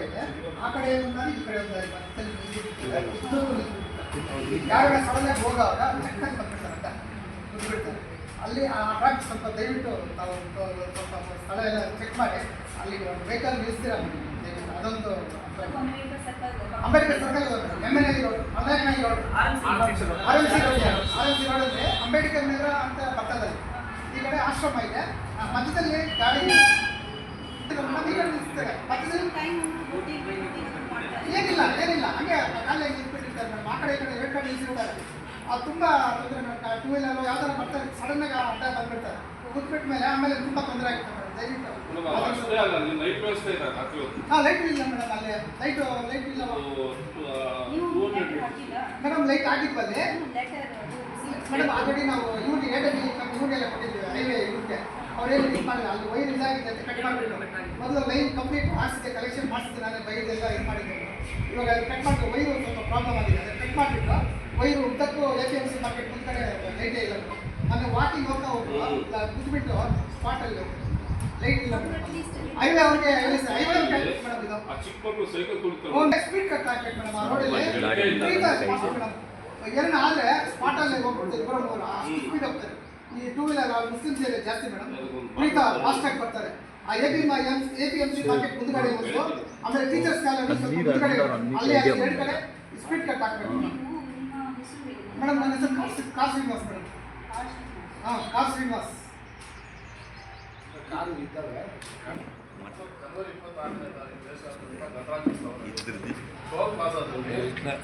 ಇದೆ. ಆ ಕಡೆ ಒಂದು ಈ ಕಡೆ ಒಂದು ಯಾವಾಗ ಸಡನ್ ಆಗಿ ಹೋಗುವಾಗ ಚೆಕ್ಕಾಗಿ ಬಂದ್ಬಿಡ್ತಾರೆ ಅಂತ ಬಿಟ್ಬಿಡ್ತಾರೆ. ಅಲ್ಲಿ ಆ ಟ್ರಾಕ್ ಸ್ವಲ್ಪ ದಯವಿಟ್ಟು ನಾವು ಸ್ವಲ್ಪ ಸ್ಥಳ ಎಲ್ಲ ಚೆಕ್ ಮಾಡಿ ಅಲ್ಲಿ ಒಂದು ವೆಹಿಕಲ್ ನಿಲ್ಲಿಸ್ತೀರ ಅದೊಂದು ಅಂಬೇಡ್ಕರ್ ಸರ್ಕಲ್ MNL ರೋಡ್ ಮಲ್ಲಾಯನಾಗಿ ರೋಡ್ RMC ರೋಡ್ ಅಂದರೆ ಅಂಬೇಡ್ಕರ್ ನಗರ ಅಂತ ಪಕ್ಕದಲ್ಲಿ ಈ ಕಡೆ ಆಶ್ರಮ ಇದೆ. ಮಧ್ಯದಲ್ಲಿ ಗಾಡಿ ಏನಿಲ್ಲ ಹಂಗೆ ಕಾಲೇ ನಿಂತ್ಬಿಟ್ಟಿರ್ತಾರೆ ಮೇಡಮ್. ಆ ಕಡೆ ಈ ಕಡೆ ಎರಡು ಕಡೆ ನಿಲ್ಸಿರ್ತಾರೆ. ಅದು ತುಂಬ ತೊಂದರೆ ಮೇಡಮ್. ಟೂ ವೀಲರ್ ಯಾವ್ದಾರ ಬರ್ತಾರೆ ಸಡನ್ನಾಗಿ ಅಡ್ಡ ಬಂದ್ಬಿಡ್ತಾರೆ. ಕೂತ್ಬಿಟ್ಟ ಮೇಲೆ ಆಮೇಲೆ ತುಂಬ ತೊಂದರೆ ಆಗುತ್ತೆ ಮೇಡಮ್. ದಯವಿಟ್ಟು ಲೈಟ್ ಇಲ್ಲ ಮೇಡಮ್. ಅಲ್ಲಿ ಲೈಟ್ ಇಲ್ಲ ಮೇಡಮ್. ಲೈಟ್ ಆಗಿದ್ವಲ್ಲಿ ಮೇಡಮ್ ಆಲ್ರೆಡಿ ನಾವು ಇವ್ರಿಗೆ ಇವ್ರಿಗೆಲ್ಲ ಕೊಟ್ಟಿದ್ದೀವಿ ಹೈವೇ ಇವ್ರಿಗೆ. ಅವ್ರೇನು ಇದು ಮಾಡಿಲ್ಲ. ಅಲ್ಲಿ ವೈರ್ ಇದಾಗಿದೆ ಅಂತ ಕಟ್ ಮಾಡಿಬಿಟ್ಟು ಮೊದಲು ಲೈನ್ ಕಂಪ್ಲೀಟ್ ಮಾಡಿಸಿದೆ, ಕಲೆಕ್ಷನ್ ಮಾಡಿಸಿದೆ. ನಾನೇ ವೈರ್ದೆಲ್ಲ ಇದು ಮಾಡಿದ್ದೆ. ಇವಾಗ ಅಲ್ಲಿ ಕಟ್ ಮಾಡಿದ್ದು ವೈರು ಸ್ವಲ್ಪ ಪ್ರಾಬ್ಲಮ್ ಆಗಿದೆ. ಅದನ್ನು ಕಟ್ ಮಾಡಿಬಿಟ್ಟು ವೈರು ಉದ್ದಕ್ಕೂ APMC ಮಾರ್ಕೆಟ್ ಮುಂದೆ ಕಡೆ ಲೈಟೇ ಇಲ್ಲ. ಮೊನ್ನೆ ವಾಕಿಂಗ್ ಹೋಗ್ತಾ ಕೂತ್ಬಿಟ್ಟು ಸ್ಪಾಟಲ್ಲಿ ಲೈಟ್ ಇಲ್ಲ. ಹೈವೇ ಅವ್ರಿಗೆ ಹೈವೇ ಮೇಡಮ್ ಇದು ಸ್ಪೀಡ್ ಕಟ್ ಹಾಕ್ಬೇಕು ಮೇಡಮ್. ಆ ರೋಡಲ್ಲಿ ಮೇಡಮ್ ಏನ ಆದರೆ ಸ್ಪಾಟಲ್ಲಿ ಹೋಗ್ಬಿಡ್ತಾರೆ. ಇಬ್ಬರು ಮೂರು ಅಷ್ಟು ಸ್ಪೀಡ್ ಹೋಗ್ತಾರೆ. ಈ ಟೂ ವೀಲರ್ ಮುಸ್ಲಿಮ್ಸ್ ಏರಿಯಾ ಜಾಸ್ತಿ ಮೇಡಮ್. ಕುಳಿತ ಫಾಸ್ಟಾಗಿ ಬರ್ತಾರೆ. ಆ APMC ಮಾರ್ಕೆಟ್ ಮುಂದ್ಗಡೆ ಒಂದು ಆಮೇಲೆ ಟೀಚರ್ಸ್ ಕಾಲೇಜ್ ಮುಂದ್ಗಡೆ ಅಲ್ಲಿ ಎರಡು ಕಡೆ ಸ್ಪೀಡ್ ಕಟ್ ಹಾಕ್ಬೇಕು ಮೇಡಮ್. ನನ್ನ ಹೆಸರು car Srinivas madam. Car Srinivas.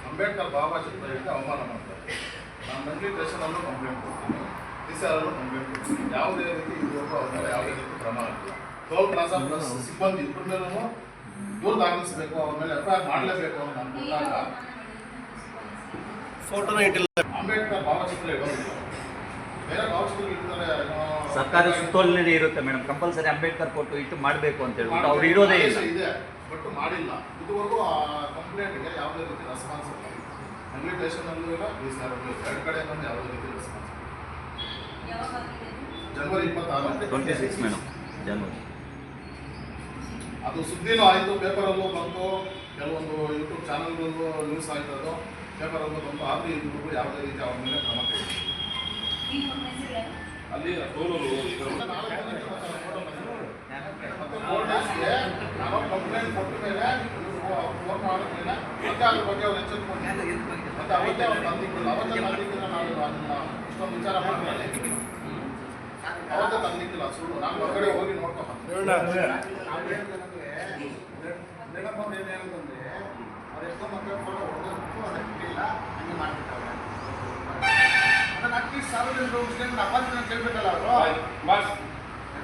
Ambedkar Baba ಚಿತ್ರಕ್ಕೆ ಅವಮಾನ ಮಾಡ್ತಾರೆ. ನಾನು ಮಂಡ್ಲಿ ಸ್ಟೇಷನಲ್ಲೂ ಕಂಪ್ಲೇಂಟ್ ಕೊಡ್ತೀನಿ, TCRಲ್ಲೂ ಕಂಪ್ಲೇಂಟ್ ಕೊಡ್ತೀನಿ. ಯಾವುದೇ ರೀತಿ ಇದುವರೆಗೂ ಅವ್ರ ಮೇಲೆ ಯಾವುದೇ ರೀತಿ ಕ್ರಮ ಆಗಿಲ್ಲ. ಟೋಲ್ ಪ್ಲಾಜಾ ಪ್ಲಸ್ ಸಿಬ್ಬಂದಿ ಇಬ್ಬರ ಮೇಲೂ ದೂರ ದಾಖಲಿಸಬೇಕು, ಅವ್ರ ಮೇಲೆ FIR ಮಾಡಲೇಬೇಕು ಅಂತ ನಾನು ಕೊಟ್ಟಾಗ ಫೋಟೋನ ಇಟ್ಟಿಲ್ಲ. ಅಂಬೇಡ್ಕರ್ ಭಾವಚಿತ್ರ ಇರೋದಿಲ್ಲ, ಬೇರೆ ಭಾವಚಿತ್ರ ಇರ್ತಾರೆ. ಸರ್ಕಾರಿ ಸುತ್ತೋಲೆನೇ ಇರುತ್ತೆ ಮೇಡಮ್. ಕಂಪಲ್ಸರಿ ಅಂಬೇಡ್ಕರ್ ಫೋಟೋ ಇಟ್ಟು ಮಾಡಬೇಕು ಅಂತ ಹೇಳ್ಬಿಟ್ಟು ಅವ್ರು ಇರೋದೇ ಇದೆ, ಬಟ್ ಮಾಡಿಲ್ಲ. ಇದುವರೆಗೂ ಆ ಕಂಪ್ಲೇಂಟ್ಗೆ ಯಾವುದೇ ರೀತಿ ರೆಸ್ಪಾನ್ಸ್ ಇಲ್ಲ. ಮಂಡ್ಲಿ ಸ್ಟೇಷನಲ್ಲೂ ಇಲ್ಲ, TCRಲ್ಲೂ ಇಲ್ಲ. ಎರಡು ಕಡೆ ಯಾವುದೇ ರೀತಿ ರೆಸ್ಪಾನ್ಸ್ ಇಲ್ಲ. ಜನವರಿ 26 ಮೇಡಮ್ ಜನವರಿ. ಅದು ಸುದ್ದಿನೂ ಆಯಿತು, ಪೇಪರಲ್ಲೂ ಬಂತು, ಕೆಲವೊಂದು ಯೂಟ್ಯೂಬ್ ಚಾನಲ್ಗಳಲ್ಲೂ ನ್ಯೂಸ್ ಆಯ್ತು, ಅದು ಪೇಪರಲ್ಲೂ ಬಂತು. ಆದರೆ ಇದುವರೆಗೂ ಯಾವುದೇ ರೀತಿ ಅವ್ರ ಮೇಲೆ ಕ್ರಮ ತೆಗೆದು ಅಲ್ಲಿ ನಾನು ಕಂಪ್ಲೇಂಟ್ ಕೊಟ್ಟ ಮೇಲೆ ಫೋನ್ ಮಾಡಿದ್ಮೇಲೆ ಮತ್ತೆ ಅದ್ರ ಬಗ್ಗೆ ಅವ್ರು ಎಚ್ಚರಿಕೆ ಮತ್ತೆ ಅವತ್ತೇ ಅವ್ರು ತಂದಿಕ್ಕಿಲ್ಲ. ನಾನು ಅದನ್ನ ಇಷ್ಟೊಂದು ವಿಚಾರ ಮಾಡ್ತೀನಿ. ಅವತ್ತೇ ತಂದಿಕ್ಕಿಲ್ಲ ಸುಳ್ಳು. ನಾನು ಹೊರಗಡೆ ಹೋಗಿ ನೋಡ್ಕೊಂಡ್ಬಂದೆ. ಮೇಡಮ್ ಅವ್ರು ಏನು ಹೇಳಿದ್ರೆ ಅವ್ರು ಎಷ್ಟೋ ಮಕ್ಕಳ ಫೋಟೋ ಹೊಡೆದ್ಬಿಟ್ಟು ಅದಕ್ಕೆ ಇಲ್ಲ ಹಂಗೆ ಮಾಡ್ಬಿಟ್ಟಾರೆ. ಅದನ್ನು ಅಟ್ಲೀಸ್ಟ್ ಸಾರ್ವಜನಿಕ ಅಪಾರ್ಟ್ಮೆಂಟ್ ಕೇಳಬೇಕಲ್ಲ ಅವರು.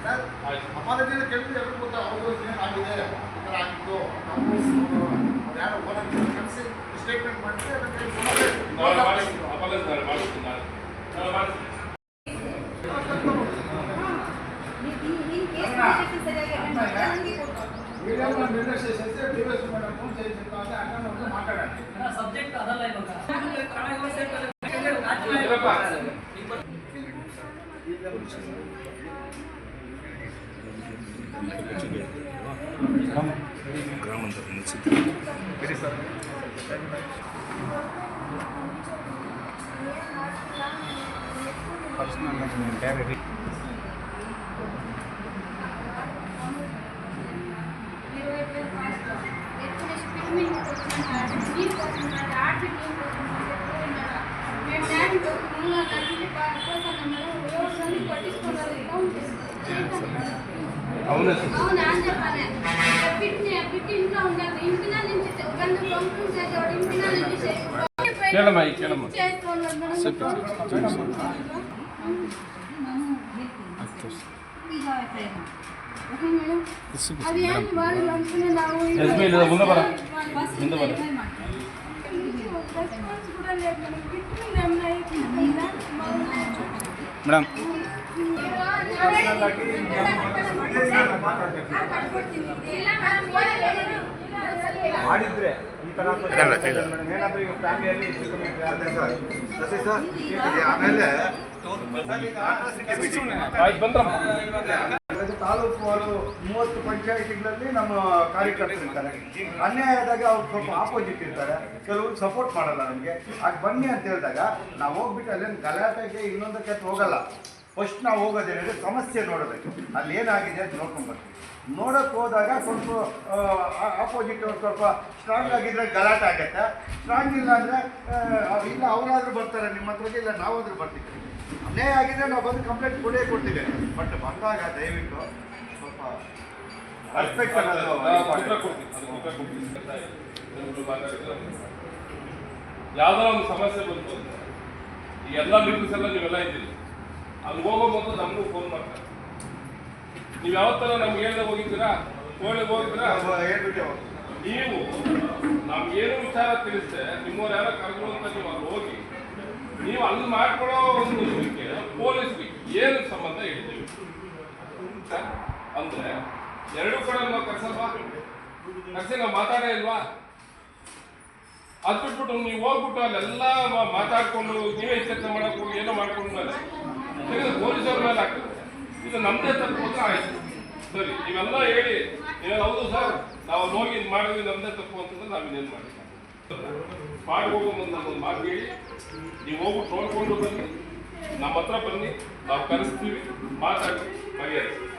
ಸರ್ ಅಪಾಲಜಿನ ಕೇಳಿದ್ರೆ ಎಲ್ಲರೂ ಗೊತ್ತಾ ಅವರು ಏನು ಆಗಿದೆ, ಈ ಥರ ಆಗಿತ್ತು, ಅವ್ರು ಯಾರೋ ಓನರ್ ಕಳಿಸಿ ಸ್ಟೇಟ್ಮೆಂಟ್ ಮಾಡಿದ್ರೆ ಅದಕ್ಕೆ ಸಬ್ಜೆಕ್ಟ್ ಅದಲ್ಲ ಗ್ರಾಮಾಂತರ ಸರ್ ಪರ್ಸನಲ್ అవును ఇంట్లో ఉండాలి. ఇంటినా నుంచి గంట పంపులు చేసేవాడు ఇంటినా నుంచి అది ఏంటి వాళ్ళు అనుకునే నాకు రెస్పాన్స్ కూడా లేదు మేడం. మేడం ಮಾಡಿದ್ರೆ ಈ ತರ ಏನಾದ್ರೂ ಈಗ ಫ್ಯಾಮಿಲಿಯಲ್ಲಿ ಆಮೇಲೆ ತಾಲೂಕು 30 ಪಂಚಾಯಿತಿಗಳಲ್ಲಿ ನಮ್ಮ ಕಾರ್ಯಕರ್ತರು ಇರ್ತಾರೆ. ಅನ್ಯಾಯ ಆದಾಗ ಅವ್ರು ಸ್ವಲ್ಪ ಆಪೋಸಿಟ್ ಇರ್ತಾರೆ, ಕೆಲವರು ಸಪೋರ್ಟ್ ಮಾಡಲ್ಲ ನಮಗೆ. ಆಗ ಬನ್ನಿ ಅಂತ ಹೇಳಿದಾಗ ನಾವು ಹೋಗ್ಬಿಟ್ಟು ಅಲ್ಲೇನು ಗಲಾಟೆಗೆ ಇನ್ನೊಂದಕ್ಕೆ ಹೋಗಲ್ಲ. ಫಸ್ಟ್ ನಾವು ಹೋಗೋದೇನಿದೆ ಸಮಸ್ಯೆ ನೋಡೋದಕ್ಕೆ, ಅಲ್ಲಿ ಏನಾಗಿದೆ ಅಂತ ನೋಡ್ಕೊಂಡು ಬರ್ತೀವಿ. ನೋಡೋಕ್ಕೆ ಹೋದಾಗ ಸ್ವಲ್ಪ ಆಪೋಸಿಟ್ ಸ್ವಲ್ಪ ಸ್ಟ್ರಾಂಗ್ ಆಗಿದ್ರೆ ಗಲಾಟೆ ಆಗುತ್ತೆ. ಸ್ಟ್ರಾಂಗ್ ಇಲ್ಲ ಅಂದರೆ ಇಲ್ಲ ಅವರಾದ್ರೂ ಬರ್ತಾರೆ ನಿಮ್ಮ ಹತ್ರಕ್ಕೆ, ಇಲ್ಲ ನಾವಾದ್ರೂ ಬರ್ತೀವಿ. ಅನ್ಯಾಯ ಆಗಿದ್ರೆ ನಾವು ಬಂದು ಕಂಪ್ಲೇಂಟ್ ಕೊಡ್ತೀವಿ. ಬಟ್ ಬಂದಾಗ ದಯವಿಟ್ಟು ಸ್ವಲ್ಪ ರೆಸ್ಪೆಕ್ಟ್ ಅನ್ನೋದು ಯಾವ್ದೋ ಒಂದು ಸಮಸ್ಯೆ ಬಂತು, ಈ ಎಲ್ಲ ಮೀಟಿಂಗ್ಸ್ ಎಲ್ಲ ನೀವೆಲ್ಲ ಇದ್ದೀರಿ, ಅಲ್ಲಿ ಹೋಗೋ ಮೊದಲು ನಮಗೂ ಫೋನ್ ಮಾಡ್ತಾರೆ. ನೀವು ಯಾವತ್ತರ ನಮ್ಗೆ ಹೇಳ್ದೆ ಹೋಗಿದ್ದೀರಾ, ಕೋಳಿಗೆ ಹೋಗಿದ್ದೀರಾ, ಹೇಳ್ಬಿಟ್ಟು ನೀವು ನಮ್ಗೇನು ವಿಚಾರ ತಿಳಿಸ್ದೆ ನಿಮ್ಮವ್ರು ಯಾರೋ ಕರೆದ್ರು ಅಂತ ನೀವು ಅಲ್ಲಿ ಹೋಗಿ ನೀವು ಅಲ್ಲಿ ಮಾಡ್ಕೊಳ್ಳೋ ಒಂದು ಇದಕ್ಕೆ ಪೊಲೀಸ್ಗೆ ಏನು ಸಂಬಂಧ ಹೇಳಿದ್ದೀವಿ ಅಂದ್ರೆ ಎರಡೂ ಕಡೆ ನಾವು ಕರ್ಸಿ ನಾವು ಮಾತಾಡೇ ಇಲ್ವಾ? ಅದು ಬಿಟ್ಬಿಟ್ಟು ನೀವು ಹೋಗ್ಬಿಟ್ಟು ಅಲ್ಲೆಲ್ಲ ಮಾತಾಡ್ಕೊಂಡು ನೀವೇ ಚರ್ಚೆ ಮಾಡಕ್ ಹೋಗಿ ಏನೋ ಮಾಡ್ಕೊಂಡ ಮೇಲೆ ಪೊಲೀಸವ್ರ ಮೇಲೆ ಆಗ್ತದೆ. ಇದು ನಮ್ಮದೇ ತಪ್ಪು ಅಂದ್ರೆ ಆಯ್ತು, ಸರಿ ನೀವೆಲ್ಲ ಹೇಳಿ ನೀವೆಲ್ಲ ಹೌದು ಸರ್ ನಾವು ಹೋಗಿ ಇದು ಮಾಡಿದ್ವಿ ನಮ್ಮದೇ ತಪ್ಪು ಅಂತಂದ್ರೆ ನಾವಿನ್ನೇನು ಮಾಡಿ ಹೋಗೋ ಮುಂದೆ ನಮ್ಮೊಂದು ಮಾತು ಹೇಳಿ ನೀವು ಹೋಗ್ಬಿಟ್ಟು ನೋಡ್ಕೊಂಡು ಬನ್ನಿ, ನಮ್ಮ ಹತ್ರ ಬನ್ನಿ, ನಾವು ಕರೆಸ್ತೀವಿ, ಮಾತಾಡಿ ಬಗೆಹರಿಸ್ತೀವಿ.